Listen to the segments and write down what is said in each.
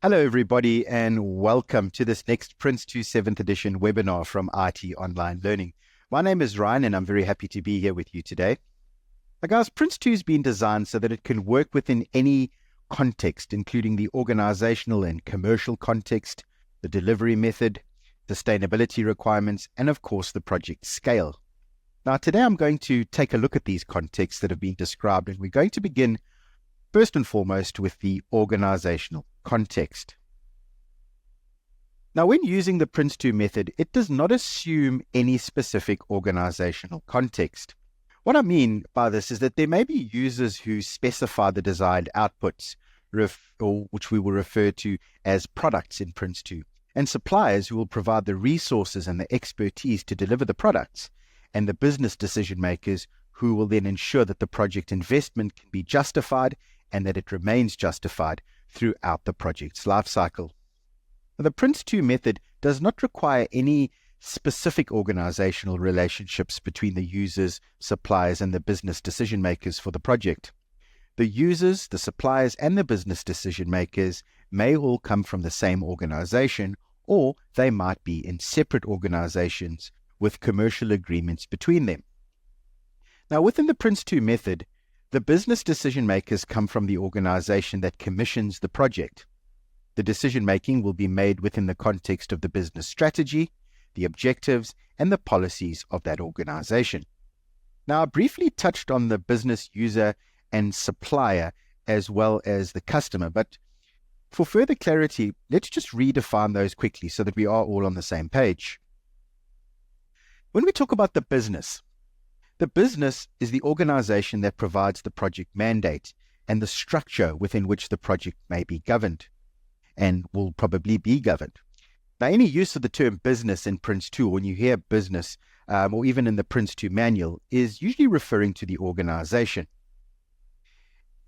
Hello, everybody, and welcome to this next PRINCE2 7th edition webinar from IT Online Learning. My name is Ryan, and I'm very happy to be here with you today. Now, guys, PRINCE2 has been designed so that it can work within any context, including the organizational and commercial context, the delivery method, sustainability requirements, and of course, the project scale. Now, today I'm going to take a look at these contexts that have been described, and we're going to begin first and foremost with the organizational context. Now, when using the PRINCE2 method, it does not assume any specific organizational context. What I mean by this is that there may be users who specify the desired outputs, which we will refer to as products in PRINCE2, and suppliers who will provide the resources and the expertise to deliver the products, and the business decision makers who will then ensure that the project investment can be justified and that it remains justified throughout the project's lifecycle. The PRINCE2 method does not require any specific organizational relationships between the users, suppliers, and the business decision makers for the project. The users, the suppliers, and the business decision makers may all come from the same organization, or they might be in separate organizations with commercial agreements between them. Now, within the PRINCE2 method, the business decision makers come from the organization that commissions the project. The decision-making will be made within the context of the business strategy, the objectives, and the policies of that organization. Now, I briefly touched on the business user and supplier as well as the customer, but for further clarity, let's just redefine those quickly so that we are all on the same page. When we talk about the business is the organization that provides the project mandate and the structure within which the project may be governed and will probably be governed. Now, any use of the term business in PRINCE2, when you hear business, or even in the PRINCE2 manual, is usually referring to the organization.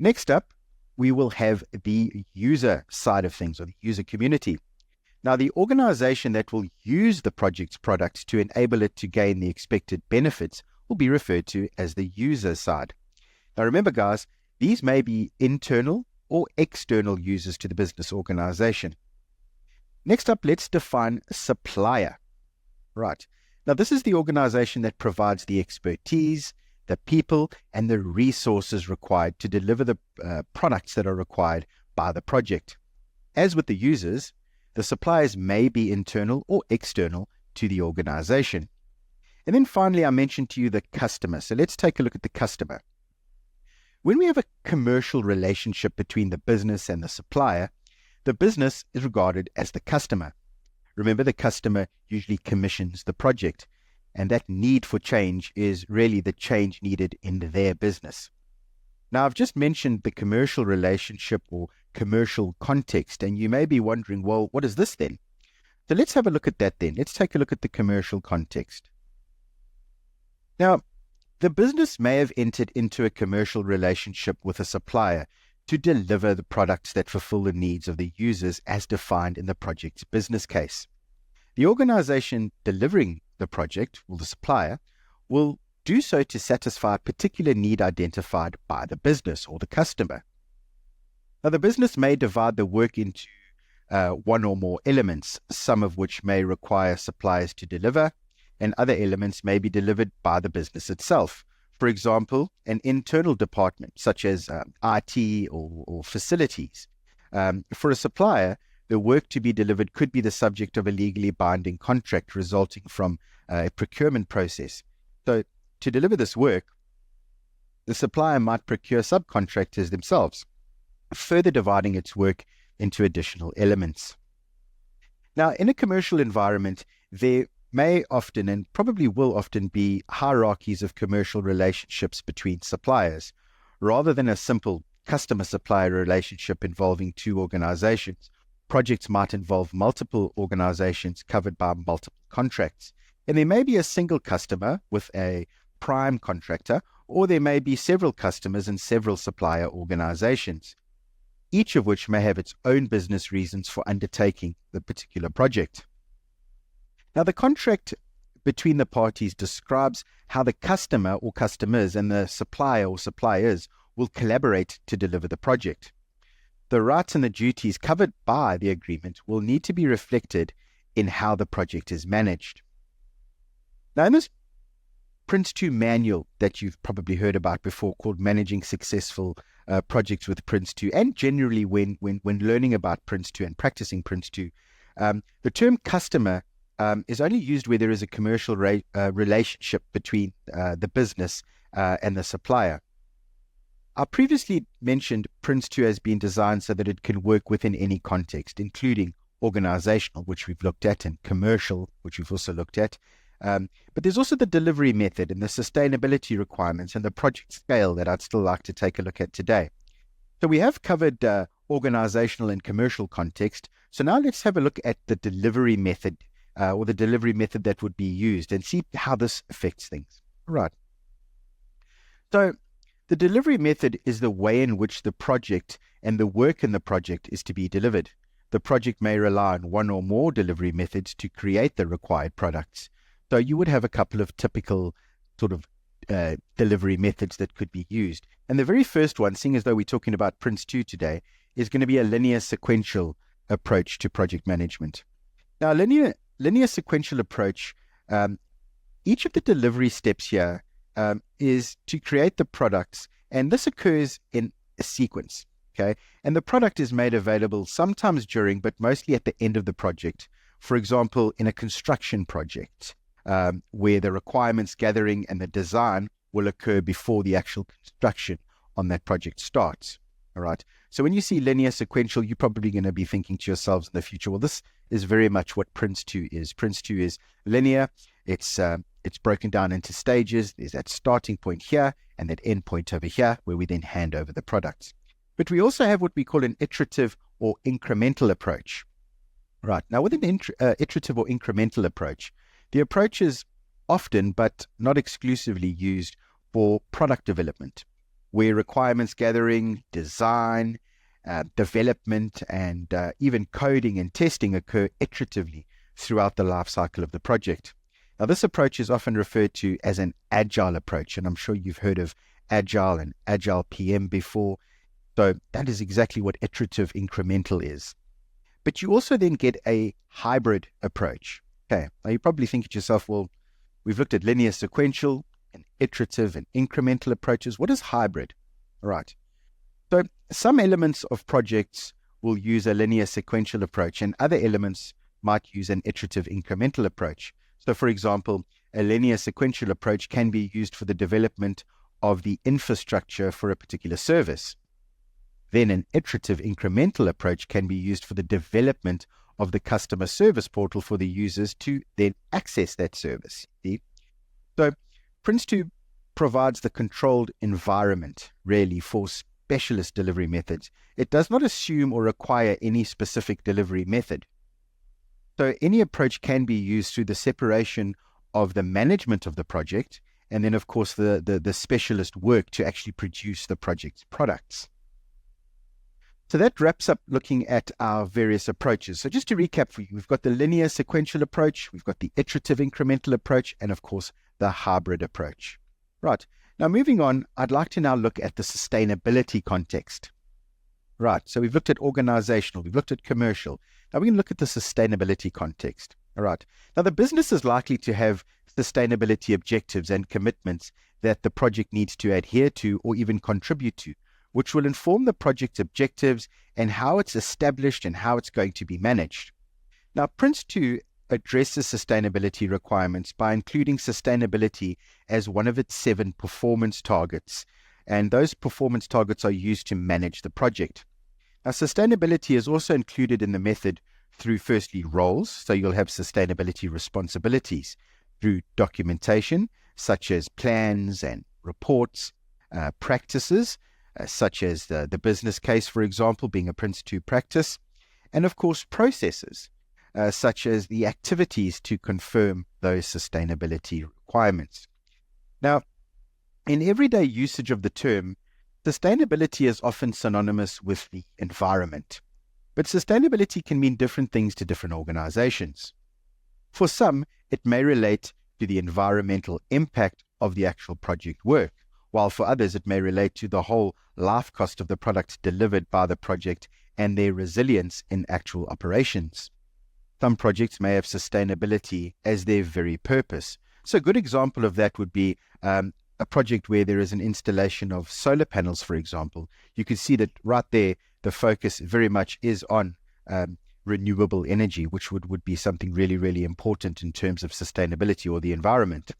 Next up, we will have the user side of things, or the user community. Now, the organization that will use the project's products to enable it to gain the expected benefits will be referred to as the user side. Now, remember, guys, these may be internal or external users to the business organization. Next up, let's define supplier. Right. Now, this is the organization that provides the expertise, the people, and the resources required to deliver the products that are required by the project. As with the users, the suppliers may be internal or external to the organization. And then finally, I mentioned to you the customer. So let's take a look at the customer. When we have a commercial relationship between the business and the supplier, the business is regarded as the customer. Remember, the customer usually commissions the project, and that need for change is really the change needed in their business. Now, I've just mentioned the commercial relationship or commercial context, and you may be wondering, well, what is this then? So let's have a look at that then. Let's take a look at the commercial context. Now, the business may have entered into a commercial relationship with a supplier to deliver the products that fulfill the needs of the users as defined in the project's business case. The organization delivering the project, or the supplier, will do so to satisfy a particular need identified by the business or the customer. Now, the business may divide the work into one or more elements, some of which may require suppliers to deliver, and other elements may be delivered by the business itself. For example, an internal department such as IT or facilities. For a supplier, the work to be delivered could be the subject of a legally binding contract resulting from a procurement process. So to deliver this work, the supplier might procure subcontractors themselves, further dividing its work into additional elements. Now, in a commercial environment, there may often and probably will often be hierarchies of commercial relationships between suppliers, rather than a simple customer-supplier relationship involving two organizations. Projects might involve multiple organizations covered by multiple contracts, and there may be a single customer with a prime contractor, or there may be several customers and several supplier organizations, each of which may have its own business reasons for undertaking the particular project. Now, the contract between the parties describes how the customer or customers and the supplier or suppliers will collaborate to deliver the project. the rights and the duties covered by the agreement will need to be reflected in how the project is managed. Now, in this PRINCE2 manual that you've probably heard about before, called Managing Successful Projects with PRINCE2, and generally when learning about PRINCE2 and practicing PRINCE2, the term customer is only used where there is a commercial relationship between the business and the supplier. I previously mentioned PRINCE2 has been designed so that it can work within any context, including organizational, which we've looked at, and commercial, which we've also looked at. But there's also the delivery method and the sustainability requirements and the project scale that I'd still like to take a look at today. So we have covered organizational and commercial context. So now let's have a look at the delivery method or the delivery method that would be used and see how this affects things. All right. So the delivery method is the way in which the project and the work in the project is to be delivered. The project may rely on one or more delivery methods to create the required products. So you would have a couple of typical sort of delivery methods that could be used. And the very first one, seeing as though we're talking about PRINCE2 today, is going to be a linear sequential approach to project management. Now, a linear sequential approach, each of the delivery steps here is to create the products, and this occurs in a sequence, okay? And the product is made available sometimes during, but mostly at the end of the project. For example, in a construction project, where the requirements gathering and the design will occur before the actual construction on that project starts. All right. So when you see linear sequential, you're probably going to be thinking to yourselves in the future, well, this is very much what PRINCE2 is. PRINCE2 is linear. It's broken down into stages. There's that starting point here and that end point over here where we then hand over the products. But we also have what we call an iterative or incremental approach. Right. Now, with an iterative or incremental approach, the approach is often, but not exclusively, used for product development, where requirements gathering, design, development, and even coding and testing occur iteratively throughout the life cycle of the project. Now, this approach is often referred to as an agile approach, and I'm sure you've heard of agile and agile PM before. So that is exactly what iterative incremental is. But you also then get a hybrid approach. Okay, now you're probably thinking to yourself, well, we've looked at linear sequential and iterative and incremental approaches. What is hybrid? All right. So some elements of projects will use a linear sequential approach, and other elements might use an iterative incremental approach. So, for example, a linear sequential approach can be used for the development of the infrastructure for a particular service. Then an iterative incremental approach can be used for the development of the customer service portal for the users to then access that service. See? So PRINCE2 provides the controlled environment really for specialist delivery methods. It does not assume or require any specific delivery method. So any approach can be used through the separation of the management of the project and then, of course, the specialist work to actually produce the project's products. So that wraps up looking at our various approaches. So just to recap for you, we've got the linear sequential approach, we've got the iterative incremental approach, and of course, the hybrid approach. Right. Now moving on, I'd like to now look at the sustainability context. Right. So we've looked at organizational, we've looked at commercial. Now we're going to look at the sustainability context. All right. Now the business is likely to have sustainability objectives and commitments that the project needs to adhere to or even contribute to, which will inform the project's objectives and how it's established and how it's going to be managed. Now, PRINCE2 addresses sustainability requirements by including sustainability as one of its 7 performance targets, and those performance targets are used to manage the project. Now, sustainability is also included in the method through, firstly, roles, so you'll have sustainability responsibilities, through documentation, such as plans and reports, practices, such as the business case, for example, being a PRINCE2 practice, and of course processes, such as the activities to confirm those sustainability requirements. Now, in everyday usage of the term, sustainability is often synonymous with the environment, but sustainability can mean different things to different organizations. For some, it may relate to the environmental impact of the actual project work, while for others it may relate to the whole life cost of the product delivered by the project and their resilience in actual operations. Some projects may have sustainability as their very purpose. So a good example of that would be a project where there is an installation of solar panels, for example. You can see that right there, the focus very much is on renewable energy, which would be something really, really important in terms of sustainability or the environment.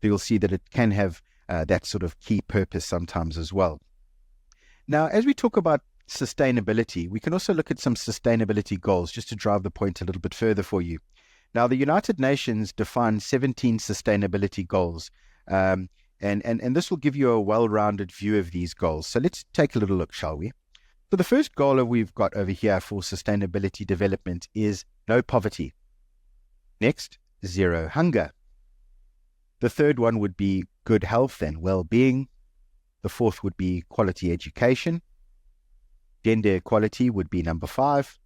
You'll see that it can have that sort of key purpose sometimes as well. Now, as we talk about sustainability, we can also look at some sustainability goals just to drive the point a little bit further for you. Now, the United Nations defines 17 sustainability goals, and this will give you a well-rounded view of these goals. So let's take a little look, shall we? So the first goal that we've got over here for sustainability development is no poverty. Next, zero hunger. The third one would be good health and well-being. The fourth would be quality education. Gender equality would be number 5.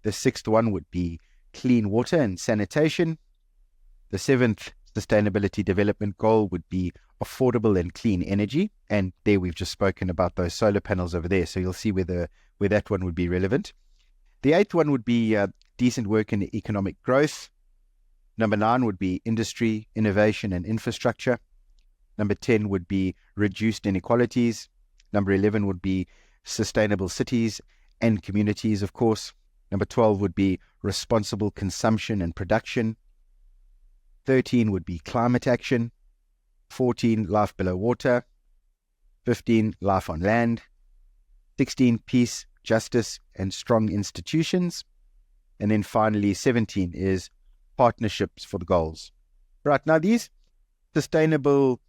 The sixth one would be clean water and sanitation. The 7th sustainability development goal would be affordable and clean energy. And there we've just spoken about those solar panels over there. So you'll see where that one would be relevant. The 8th one would be decent work and economic growth. Number 9 would be industry, innovation and infrastructure. Number 10 would be reduced inequalities. Number 11 would be sustainable cities and communities, of course. Number 12 would be responsible consumption and production. 13 would be climate action. 14, life below water. 15, life on land. 16, peace, justice, and strong institutions. And then finally, 17 is partnerships for the goals. Right, now these sustainable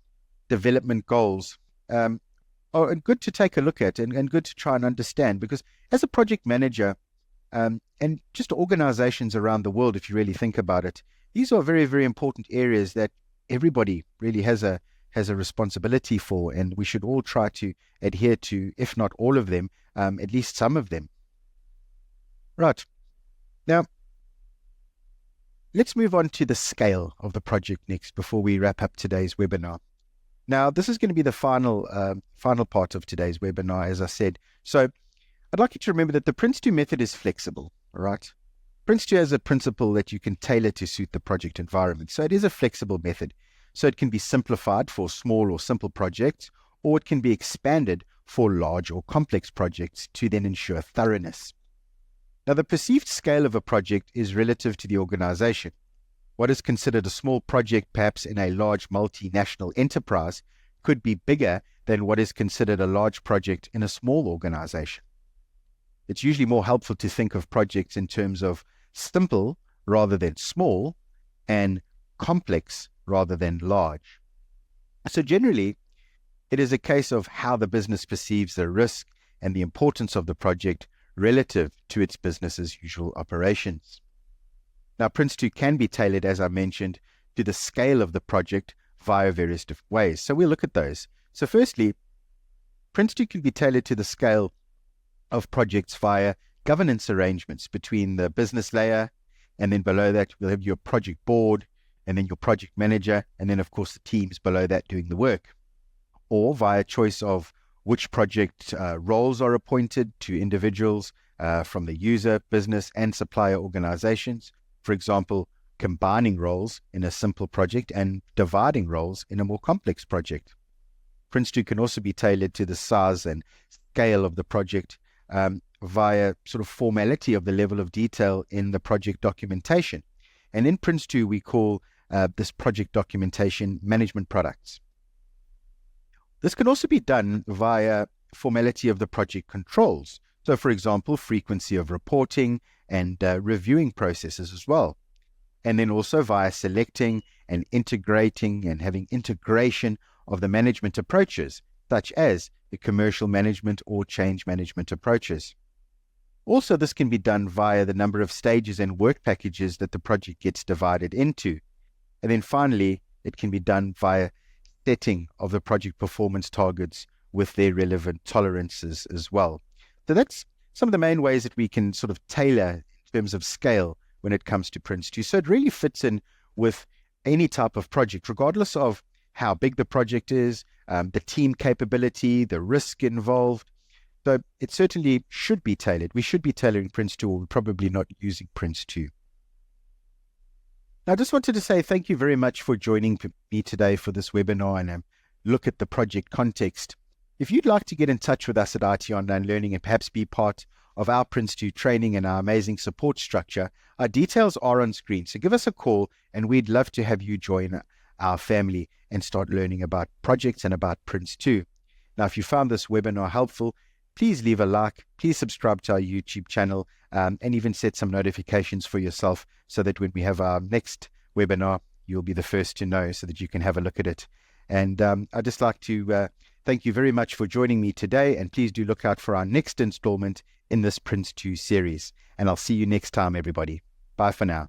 development goals are good to take a look at and good to try and understand, because as a project manager and just organizations around the world, if you really think about it, these are very, very important areas that everybody really has a responsibility for, and we should all try to adhere to, if not all of them, at least some of them. Right. Now, let's move on to the scale of the project next before we wrap up today's webinar. Now, this is going to be the final part of today's webinar, as I said. So I'd like you to remember that the PRINCE2 method is flexible, all right? PRINCE2 has a principle that you can tailor to suit the project environment. So it is a flexible method. So it can be simplified for small or simple projects, or it can be expanded for large or complex projects to then ensure thoroughness. Now, the perceived scale of a project is relative to the organization. What is considered a small project, perhaps in a large multinational enterprise, could be bigger than what is considered a large project in a small organization. It's usually more helpful to think of projects in terms of simple rather than small and complex rather than large. So generally, it is a case of how the business perceives the risk and the importance of the project relative to its business as usual operations. Now, PRINCE2 can be tailored, as I mentioned, to the scale of the project via various different ways. So we'll look at those. So firstly, PRINCE2 can be tailored to the scale of projects via governance arrangements between the business layer, and then below that we'll have your project board, and then your project manager, and then of course the teams below that doing the work. Or via choice of which project roles are appointed to individuals from the user, business and supplier organizations. For example, combining roles in a simple project and dividing roles in a more complex project. PRINCE2 can also be tailored to the size and scale of the project via sort of formality of the level of detail in the project documentation. And in PRINCE2, we call this project documentation management products. This can also be done via formality of the project controls. So, for example, frequency of reporting and reviewing processes as well. And then also via selecting and integrating and having integration of the management approaches, such as the commercial management or change management approaches. Also, this can be done via the number of stages and work packages that the project gets divided into. And then finally, it can be done via setting of the project performance targets with their relevant tolerances as well. So that's some of the main ways that we can sort of tailor in terms of scale when it comes to PRINCE2. So it really fits in with any type of project, regardless of how big the project is, the team capability, the risk involved. So it certainly should be tailored. We should be tailoring PRINCE2, or we're probably not using PRINCE2. Now, I just wanted to say thank you very much for joining me today for this webinar and look at the project context. If you'd like to get in touch with us at IT Online Learning and perhaps be part of our PRINCE2 training and our amazing support structure, our details are on screen. So give us a call and we'd love to have you join our family and start learning about projects and about PRINCE2. Now, if you found this webinar helpful, please leave a like, please subscribe to our YouTube channel, and even set some notifications for yourself so that when we have our next webinar, you'll be the first to know so that you can have a look at it. And I'd just like to thank you very much for joining me today, and please do look out for our next installment in this PRINCE2 series. And I'll see you next time, everybody. Bye for now.